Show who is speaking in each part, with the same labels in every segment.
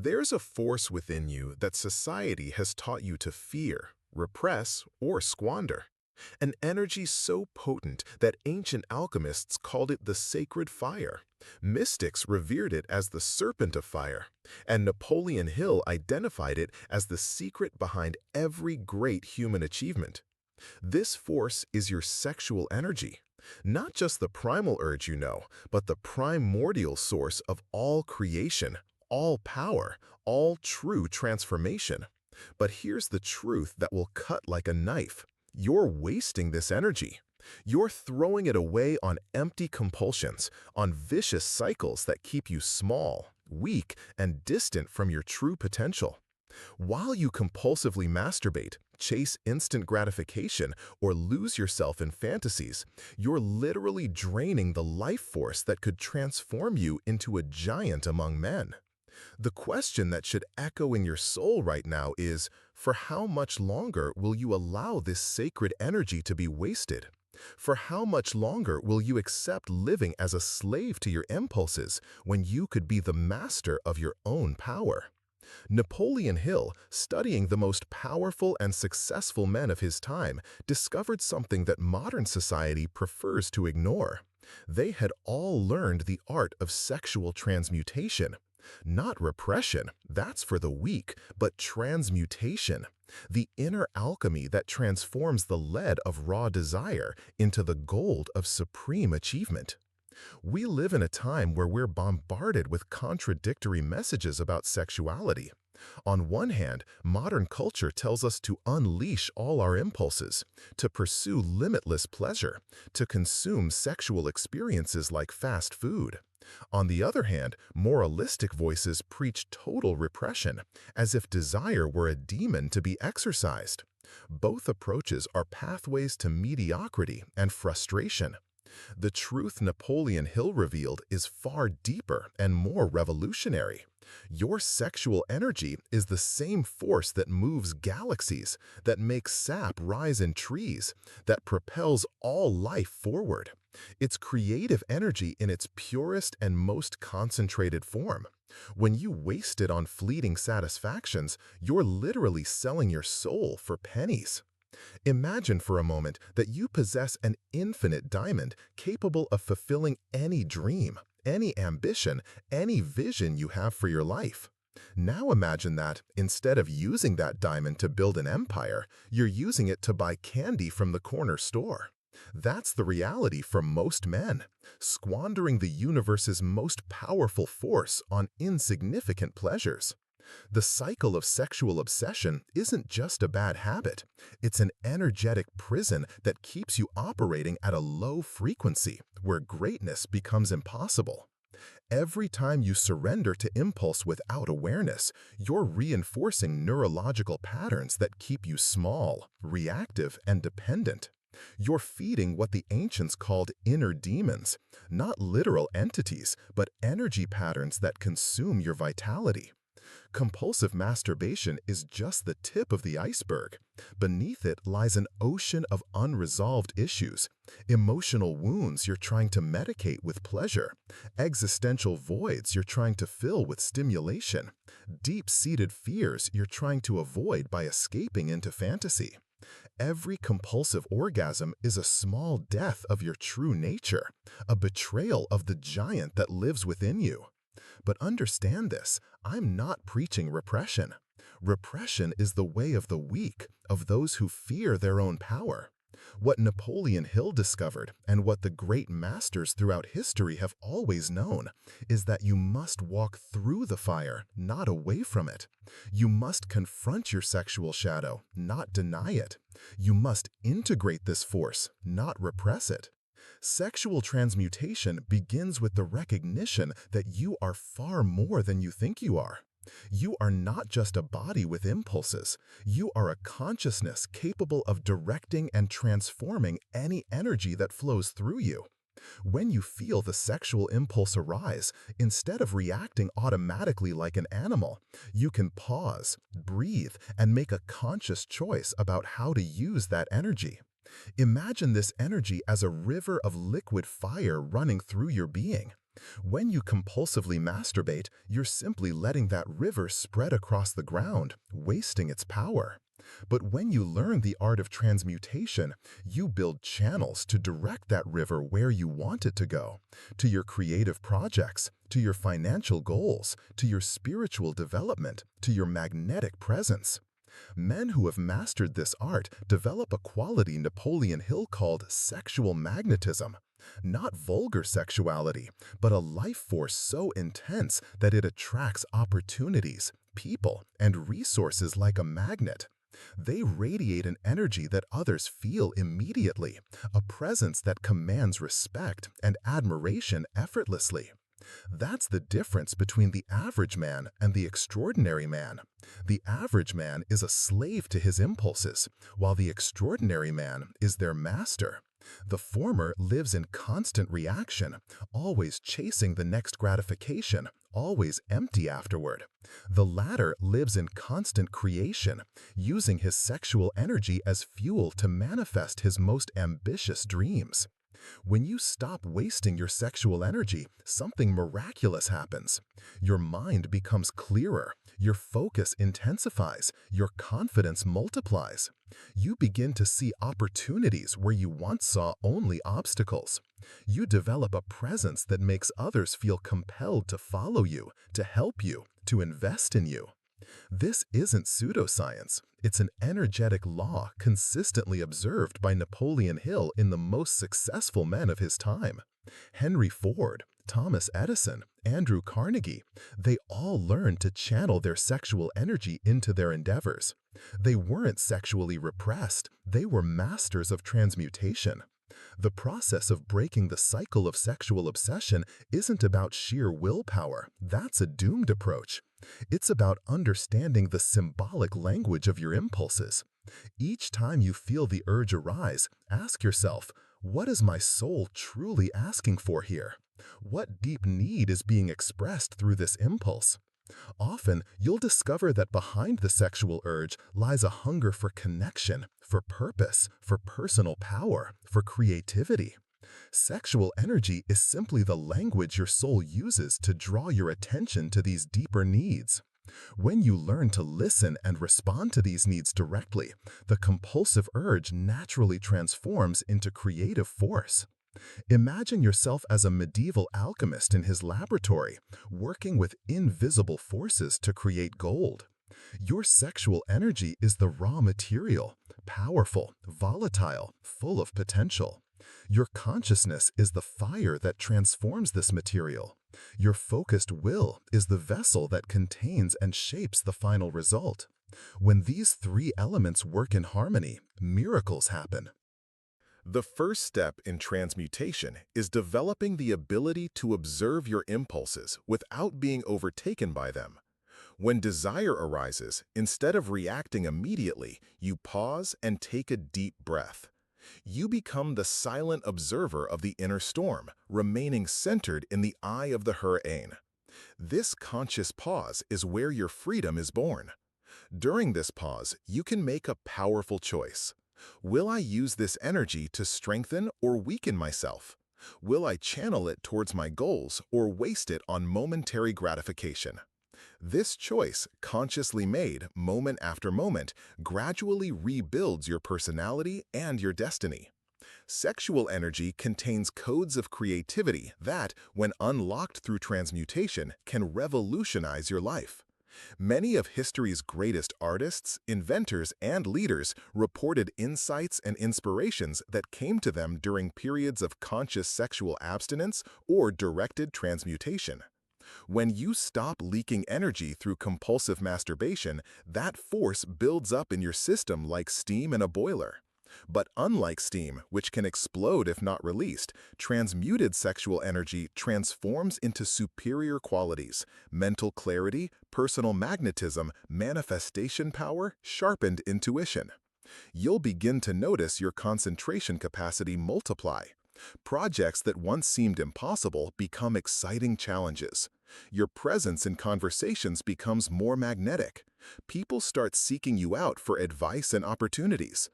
Speaker 1: There's a force within you that society has taught you to fear, repress, or squander. An energy so potent that ancient alchemists called it the sacred fire. Mystics revered it as the serpent of fire, and Napoleon Hill identified it as the secret behind every great human achievement. This force is your sexual energy. Not just the primal urge you know, but the primordial source of all creation, all power, all true transformation. But here's the truth that will cut like a knife. You're wasting this energy. You're throwing it away on empty compulsions, on vicious cycles that keep you small, weak, and distant from your true potential. While you compulsively masturbate, chase instant gratification, or lose yourself in fantasies, you're literally draining the life force that could transform you into a giant among men. The question that should echo in your soul right now is, for how much longer will you allow this sacred energy to be wasted? For how much longer will you accept living as a slave to your impulses when you could be the master of your own power? Napoleon Hill, studying the most powerful and successful men of his time, discovered something that modern society prefers to ignore. They had all learned the art of sexual transmutation. Not repression, that's for the weak, but transmutation. The inner alchemy that transforms the lead of raw desire into the gold of supreme achievement. We live in a time where we're bombarded with contradictory messages about sexuality. On one hand, modern culture tells us to unleash all our impulses, to pursue limitless pleasure, to consume sexual experiences like fast food. On the other hand, moralistic voices preach total repression, as if desire were a demon to be exorcised. Both approaches are pathways to mediocrity and frustration. The truth Napoleon Hill revealed is far deeper and more revolutionary. Your sexual energy is the same force that moves galaxies, that makes sap rise in trees, that propels all life forward. It's creative energy in its purest and most concentrated form. When you waste it on fleeting satisfactions, you're literally selling your soul for pennies. Imagine for a moment that you possess an infinite diamond capable of fulfilling any dream, any ambition, any vision you have for your life. Now imagine that, instead of using that diamond to build an empire, you're using it to buy candy from the corner store. That's the reality for most men, squandering the universe's most powerful force on insignificant pleasures. The cycle of sexual obsession isn't just a bad habit. It's an energetic prison that keeps you operating at a low frequency, where greatness becomes impossible. Every time you surrender to impulse without awareness, you're reinforcing neurological patterns that keep you small, reactive, and dependent. You're feeding what the ancients called inner demons, not literal entities, but energy patterns that consume your vitality. Compulsive masturbation is just the tip of the iceberg. Beneath it lies an ocean of unresolved issues, emotional wounds you're trying to medicate with pleasure, existential voids you're trying to fill with stimulation, deep-seated fears you're trying to avoid by escaping into fantasy. Every compulsive orgasm is a small death of your true nature, a betrayal of the giant that lives within you. But understand this, I'm not preaching repression. Repression is the way of the weak, of those who fear their own power. What Napoleon Hill discovered, and what the great masters throughout history have always known, is that you must walk through the fire, not away from it. You must confront your sexual shadow, not deny it. You must integrate this force, not repress it. Sexual transmutation begins with the recognition that you are far more than you think you are. You are not just a body with impulses. You are a consciousness capable of directing and transforming any energy that flows through you. When you feel the sexual impulse arise, instead of reacting automatically like an animal, you can pause, breathe, and make a conscious choice about how to use that energy. Imagine this energy as a river of liquid fire running through your being. When you compulsively masturbate, you're simply letting that river spread across the ground, wasting its power. But when you learn the art of transmutation, you build channels to direct that river where you want it to go, to your creative projects, to your financial goals, to your spiritual development, to your magnetic presence. Men who have mastered this art develop a quality Napoleon Hill called sexual magnetism. Not vulgar sexuality, but a life force so intense that it attracts opportunities, people, and resources like a magnet. They radiate an energy that others feel immediately, a presence that commands respect and admiration effortlessly. That's the difference between the average man and the extraordinary man. The average man is a slave to his impulses, while the extraordinary man is their master. The former lives in constant reaction, always chasing the next gratification, always empty afterward. The latter lives in constant creation, using his sexual energy as fuel to manifest his most ambitious dreams. When you stop wasting your sexual energy, something miraculous happens. Your mind becomes clearer, your focus intensifies, your confidence multiplies. You begin to see opportunities where you once saw only obstacles. You develop a presence that makes others feel compelled to follow you, to help you, to invest in you. This isn't pseudoscience. It's an energetic law consistently observed by Napoleon Hill in the most successful men of his time. Henry Ford, Thomas Edison, Andrew Carnegie, they all learned to channel their sexual energy into their endeavors. They weren't sexually repressed, they were masters of transmutation. The process of breaking the cycle of sexual obsession isn't about sheer willpower. That's a doomed approach. It's about understanding the symbolic language of your impulses. Each time you feel the urge arise, ask yourself, what is my soul truly asking for here? What deep need is being expressed through this impulse? Often, you'll discover that behind the sexual urge lies a hunger for connection, for purpose, for personal power, for creativity. Sexual energy is simply the language your soul uses to draw your attention to these deeper needs. When you learn to listen and respond to these needs directly, the compulsive urge naturally transforms into creative force. Imagine yourself as a medieval alchemist in his laboratory, working with invisible forces to create gold. Your sexual energy is the raw material, powerful, volatile, full of potential. Your consciousness is the fire that transforms this material. Your focused will is the vessel that contains and shapes the final result. When these three elements work in harmony, miracles happen. The first step in transmutation is developing the ability to observe your impulses without being overtaken by them. When desire arises, instead of reacting immediately, you pause and take a deep breath. You become the silent observer of the inner storm, remaining centered in the eye of the hurricane. This conscious pause is where your freedom is born. During this pause, you can make a powerful choice. Will I use this energy to strengthen or weaken myself? Will I channel it towards my goals or waste it on momentary gratification? This choice, consciously made moment after moment, gradually rebuilds your personality and your destiny. Sexual energy contains codes of creativity that, when unlocked through transmutation, can revolutionize your life. Many of history's greatest artists, inventors, and leaders reported insights and inspirations that came to them during periods of conscious sexual abstinence or directed transmutation. When you stop leaking energy through compulsive masturbation, that force builds up in your system like steam in a boiler. But unlike steam, which can explode if not released, transmuted sexual energy transforms into superior qualities: mental clarity, personal magnetism, manifestation power, sharpened intuition. You'll begin to notice your concentration capacity multiply. Projects that once seemed impossible become exciting challenges. Your presence in conversations becomes more magnetic. People start seeking you out for advice and opportunities.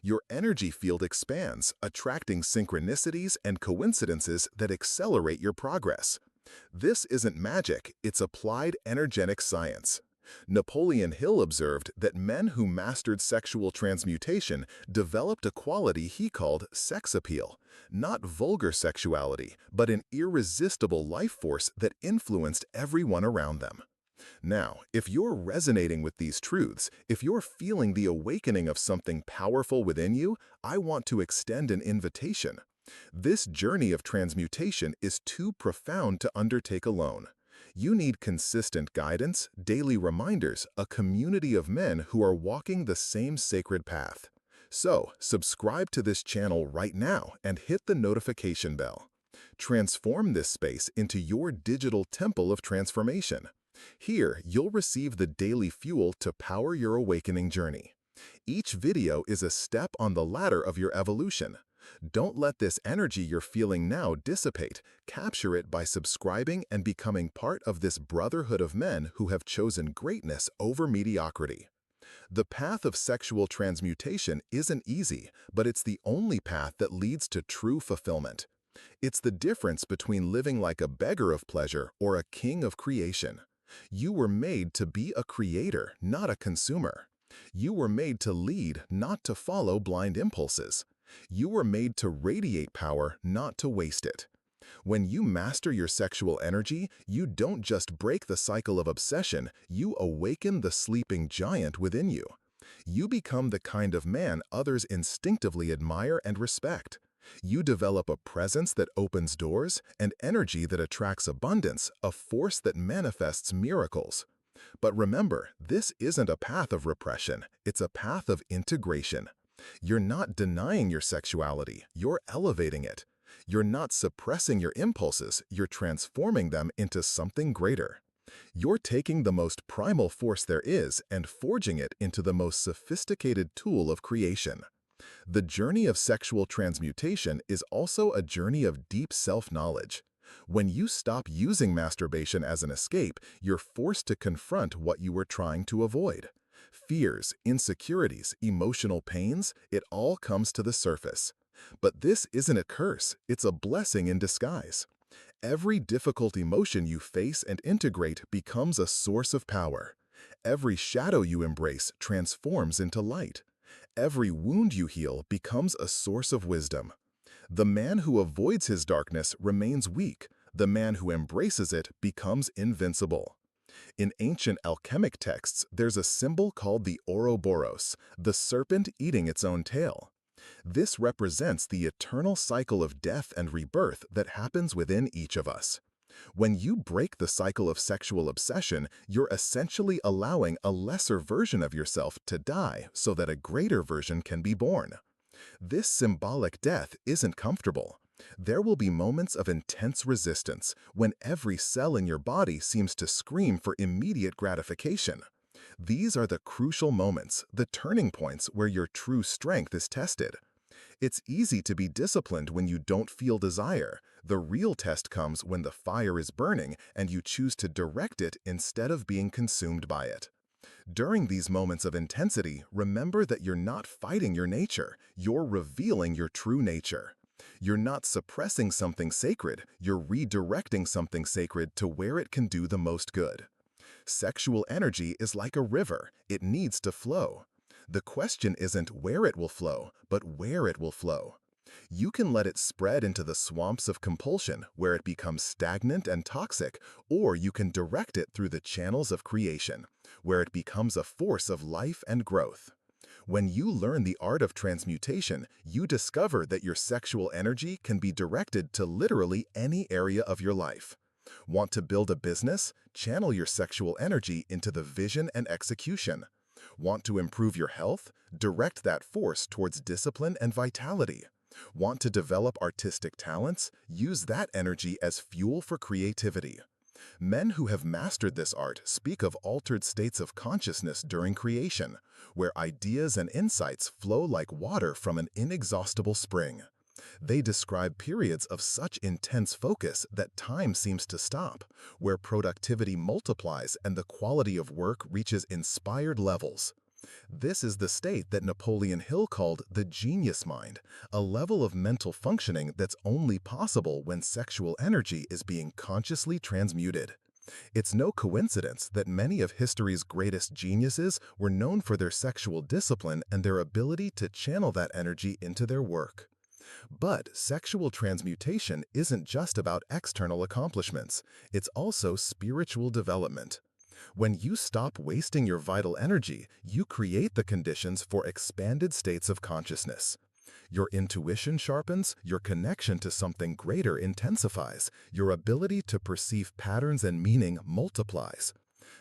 Speaker 1: Your energy field expands, attracting synchronicities and coincidences that accelerate your progress. This isn't magic, it's applied energetic science. Napoleon Hill observed that men who mastered sexual transmutation developed a quality he called sex appeal, not vulgar sexuality, but an irresistible life force that influenced everyone around them. Now, if you're resonating with these truths, if you're feeling the awakening of something powerful within you, I want to extend an invitation. This journey of transmutation is too profound to undertake alone. You need consistent guidance, daily reminders, a community of men who are walking the same sacred path. So, subscribe to this channel right now and hit the notification bell. Transform this space into your digital temple of transformation. Here, you'll receive the daily fuel to power your awakening journey. Each video is a step on the ladder of your evolution. Don't let this energy you're feeling now dissipate. Capture it by subscribing and becoming part of this brotherhood of men who have chosen greatness over mediocrity. The path of sexual transmutation isn't easy, but it's the only path that leads to true fulfillment. It's the difference between living like a beggar of pleasure or a king of creation. You were made to be a creator, not a consumer. You were made to lead, not to follow blind impulses. You were made to radiate power, not to waste it. When you master your sexual energy, you don't just break the cycle of obsession, you awaken the sleeping giant within you. You become the kind of man others instinctively admire and respect. You develop a presence that opens doors, and energy that attracts abundance, a force that manifests miracles. But remember, this isn't a path of repression, it's a path of integration. You're not denying your sexuality, you're elevating it. You're not suppressing your impulses, you're transforming them into something greater. You're taking the most primal force there is and forging it into the most sophisticated tool of creation. The journey of sexual transmutation is also a journey of deep self-knowledge. When you stop using masturbation as an escape, you're forced to confront what you were trying to avoid. Fears, insecurities, emotional pains, it all comes to the surface. But this isn't a curse, it's a blessing in disguise. Every difficult emotion you face and integrate becomes a source of power. Every shadow you embrace transforms into light. Every wound you heal becomes a source of wisdom. The man who avoids his darkness remains weak. The man who embraces it becomes invincible. In ancient alchemic texts, there's a symbol called the Ouroboros, the serpent eating its own tail. This represents the eternal cycle of death and rebirth that happens within each of us. When you break the cycle of sexual obsession, you're essentially allowing a lesser version of yourself to die so that a greater version can be born. This symbolic death isn't comfortable. There will be moments of intense resistance when every cell in your body seems to scream for immediate gratification. These are the crucial moments, the turning points where your true strength is tested. It's easy to be disciplined when you don't feel desire. The real test comes when the fire is burning and you choose to direct it instead of being consumed by it. During these moments of intensity, remember that you're not fighting your nature, you're revealing your true nature. You're not suppressing something sacred, you're redirecting something sacred to where it can do the most good. Sexual energy is like a river, it needs to flow. The question isn't where it will flow, but where it will flow. You can let it spread into the swamps of compulsion, where it becomes stagnant and toxic, or you can direct it through the channels of creation, where it becomes a force of life and growth. When you learn the art of transmutation, you discover that your sexual energy can be directed to literally any area of your life. Want to build a business? Channel your sexual energy into the vision and execution. Want to improve your health? Direct that force towards discipline and vitality. Want to develop artistic talents? Use that energy as fuel for creativity. Men who have mastered this art speak of altered states of consciousness during creation, where ideas and insights flow like water from an inexhaustible spring. They describe periods of such intense focus that time seems to stop, where productivity multiplies and the quality of work reaches inspired levels. This is the state that Napoleon Hill called the genius mind, a level of mental functioning that's only possible when sexual energy is being consciously transmuted. It's no coincidence that many of history's greatest geniuses were known for their sexual discipline and their ability to channel that energy into their work. But sexual transmutation isn't just about external accomplishments, it's also spiritual development. When you stop wasting your vital energy, you create the conditions for expanded states of consciousness. Your intuition sharpens, your connection to something greater intensifies, your ability to perceive patterns and meaning multiplies.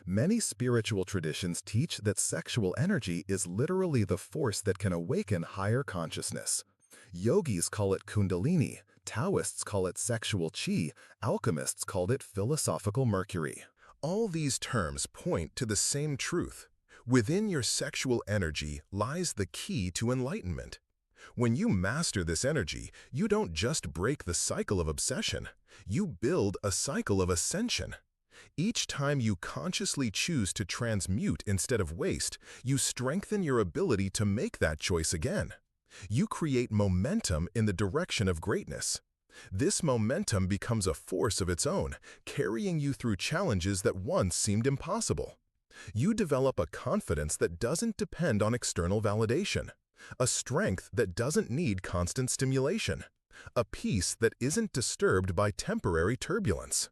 Speaker 1: Many spiritual traditions teach that sexual energy is literally the force that can awaken higher consciousness. Yogis call it Kundalini, Taoists call it sexual chi, alchemists called it philosophical mercury. All these terms point to the same truth. Within your sexual energy lies the key to enlightenment. When you master this energy, you don't just break the cycle of obsession, you build a cycle of ascension. Each time you consciously choose to transmute instead of waste, you strengthen your ability to make that choice again. You create momentum in the direction of greatness. This momentum becomes a force of its own, carrying you through challenges that once seemed impossible. You develop a confidence that doesn't depend on external validation, a strength that doesn't need constant stimulation, a peace that isn't disturbed by temporary turbulence.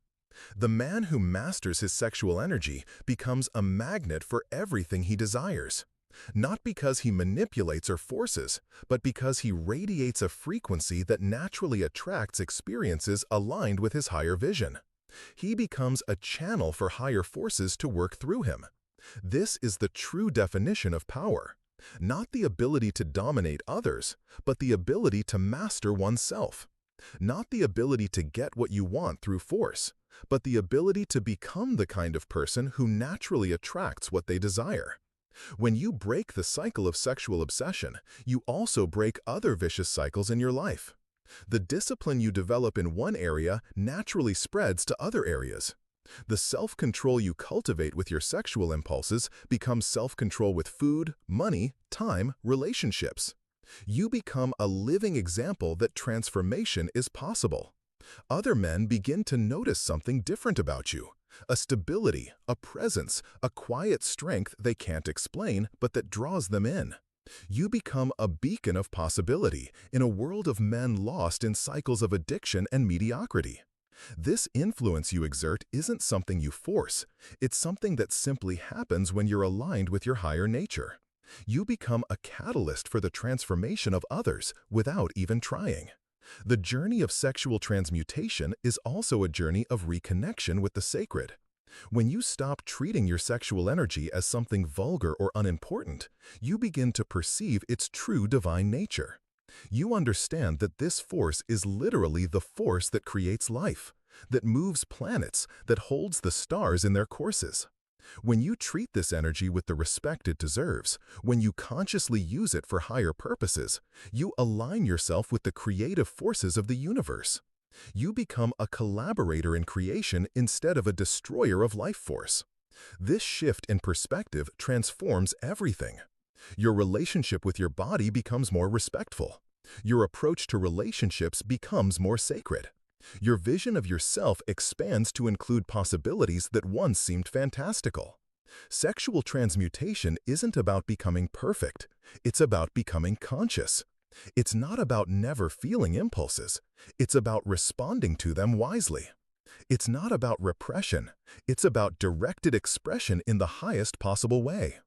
Speaker 1: The man who masters his sexual energy becomes a magnet for everything he desires. Not because he manipulates or forces, but because he radiates a frequency that naturally attracts experiences aligned with his higher vision. He becomes a channel for higher forces to work through him. This is the true definition of power. Not the ability to dominate others, but the ability to master oneself. Not the ability to get what you want through force, but the ability to become the kind of person who naturally attracts what they desire. When you break the cycle of sexual obsession, you also break other vicious cycles in your life. The discipline you develop in one area naturally spreads to other areas. The self-control you cultivate with your sexual impulses becomes self-control with food, money, time, relationships. You become a living example that transformation is possible. Other men begin to notice something different about you. A stability, a presence, a quiet strength they can't explain, but that draws them in. You become a beacon of possibility in a world of men lost in cycles of addiction and mediocrity. This influence you exert isn't something you force. It's something that simply happens when you're aligned with your higher nature. You become a catalyst for the transformation of others without even trying. The journey of sexual transmutation is also a journey of reconnection with the sacred. When you stop treating your sexual energy as something vulgar or unimportant, you begin to perceive its true divine nature. You understand that this force is literally the force that creates life, that moves planets, that holds the stars in their courses. When you treat this energy with the respect it deserves, when you consciously use it for higher purposes, you align yourself with the creative forces of the universe. You become a collaborator in creation instead of a destroyer of life force. This shift in perspective transforms everything. Your relationship with your body becomes more respectful. Your approach to relationships becomes more sacred. Your vision of yourself expands to include possibilities that once seemed fantastical. Sexual transmutation isn't about becoming perfect. It's about becoming conscious. It's not about never feeling impulses. It's about responding to them wisely. It's not about repression. It's about directed expression in the highest possible way.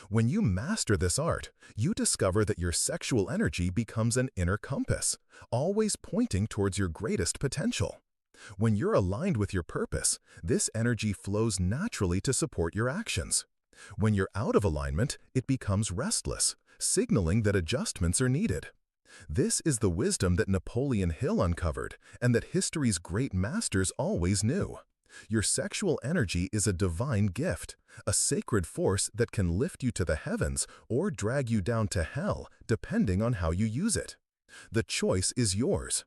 Speaker 1: When you master this art, you discover that your sexual energy becomes an inner compass, always pointing towards your greatest potential. When you're aligned with your purpose, this energy flows naturally to support your actions. When you're out of alignment, it becomes restless, signaling that adjustments are needed. This is the wisdom that Napoleon Hill uncovered and that history's great masters always knew. Your sexual energy is a divine gift, a sacred force that can lift you to the heavens or drag you down to hell, depending on how you use it. The choice is yours.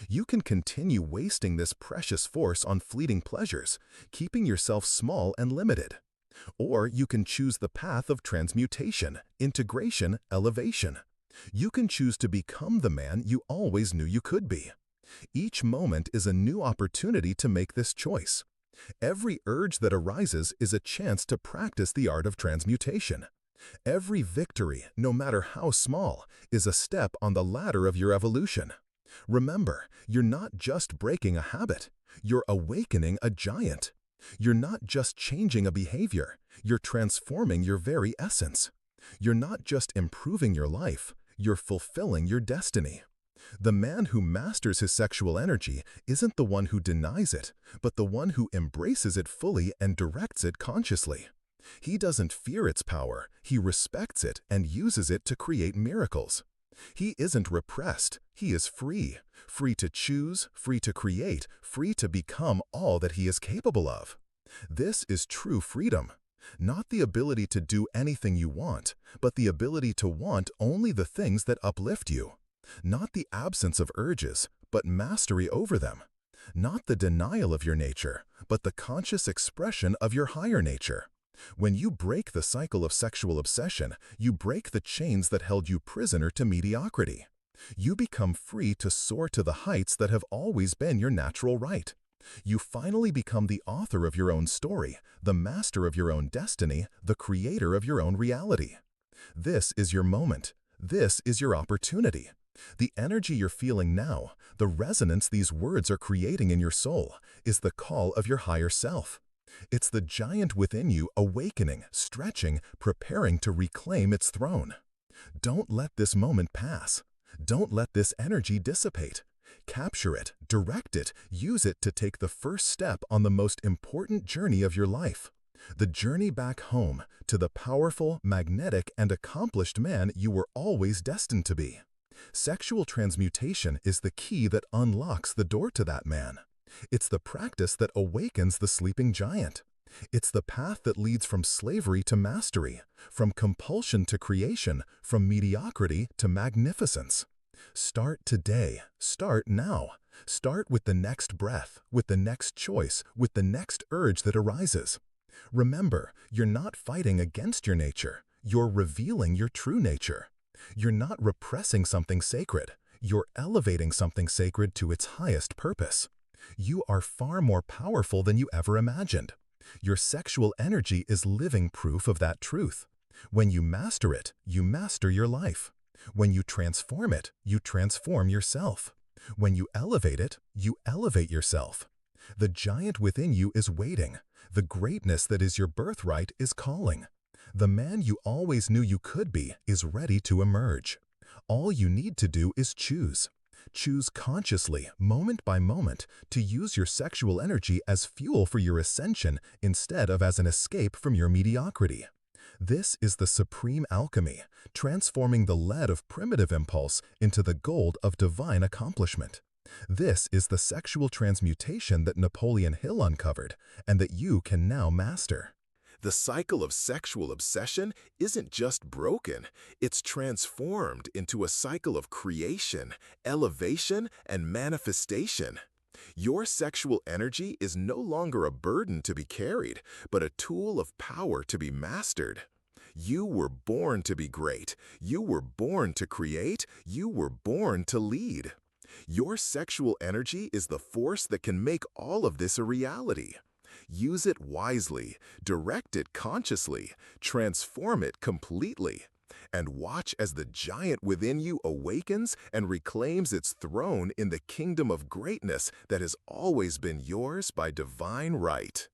Speaker 1: You can continue wasting this precious force on fleeting pleasures, keeping yourself small and limited. Or you can choose the path of transmutation, integration, elevation. You can choose to become the man you always knew you could be. Each moment is a new opportunity to make this choice. Every urge that arises is a chance to practice the art of transmutation. Every victory, no matter how small, is a step on the ladder of your evolution. Remember, you're not just breaking a habit, you're awakening a giant. You're not just changing a behavior, you're transforming your very essence. You're not just improving your life, you're fulfilling your destiny. The man who masters his sexual energy isn't the one who denies it, but the one who embraces it fully and directs it consciously. He doesn't fear its power, he respects it and uses it to create miracles. He isn't repressed, he is free, free to choose, free to create, free to become all that he is capable of. This is true freedom. Not the ability to do anything you want, but the ability to want only the things that uplift you. Not the absence of urges, but mastery over them. Not the denial of your nature, but the conscious expression of your higher nature. When you break the cycle of sexual obsession, you break the chains that held you prisoner to mediocrity. You become free to soar to the heights that have always been your natural right. You finally become the author of your own story, the master of your own destiny, the creator of your own reality. This is your moment. This is your opportunity. The energy you're feeling now, the resonance these words are creating in your soul, is the call of your higher self. It's the giant within you awakening, stretching, preparing to reclaim its throne. Don't let this moment pass. Don't let this energy dissipate. Capture it, direct it, use it to take the first step on the most important journey of your life. The journey back home to the powerful, magnetic, and accomplished man you were always destined to be. Sexual transmutation is the key that unlocks the door to that man. It's the practice that awakens the sleeping giant. It's the path that leads from slavery to mastery, from compulsion to creation, from mediocrity to magnificence. Start today. Start now. Start with the next breath, with the next choice, with the next urge that arises. Remember, you're not fighting against your nature. You're revealing your true nature. You're not repressing something sacred. You're elevating something sacred to its highest purpose. You are far more powerful than you ever imagined. Your sexual energy is living proof of that truth. When you master it, you master your life. When you transform it, you transform yourself. When you elevate it, you elevate yourself. The giant within you is waiting. The greatness that is your birthright is calling. The man you always knew you could be is ready to emerge. All you need to do is choose. Choose consciously, moment by moment, to use your sexual energy as fuel for your ascension instead of as an escape from your mediocrity. This is the supreme alchemy, transforming the lead of primitive impulse into the gold of divine accomplishment. This is the sexual transmutation that Napoleon Hill uncovered and that you can now master. The cycle of sexual obsession isn't just broken, it's transformed into a cycle of creation, elevation, and manifestation. Your sexual energy is no longer a burden to be carried, but a tool of power to be mastered. You were born to be great. You were born to create. You were born to lead. Your sexual energy is the force that can make all of this a reality. Use it wisely, direct it consciously, transform it completely, and watch as the giant within you awakens and reclaims its throne in the kingdom of greatness that has always been yours by divine right.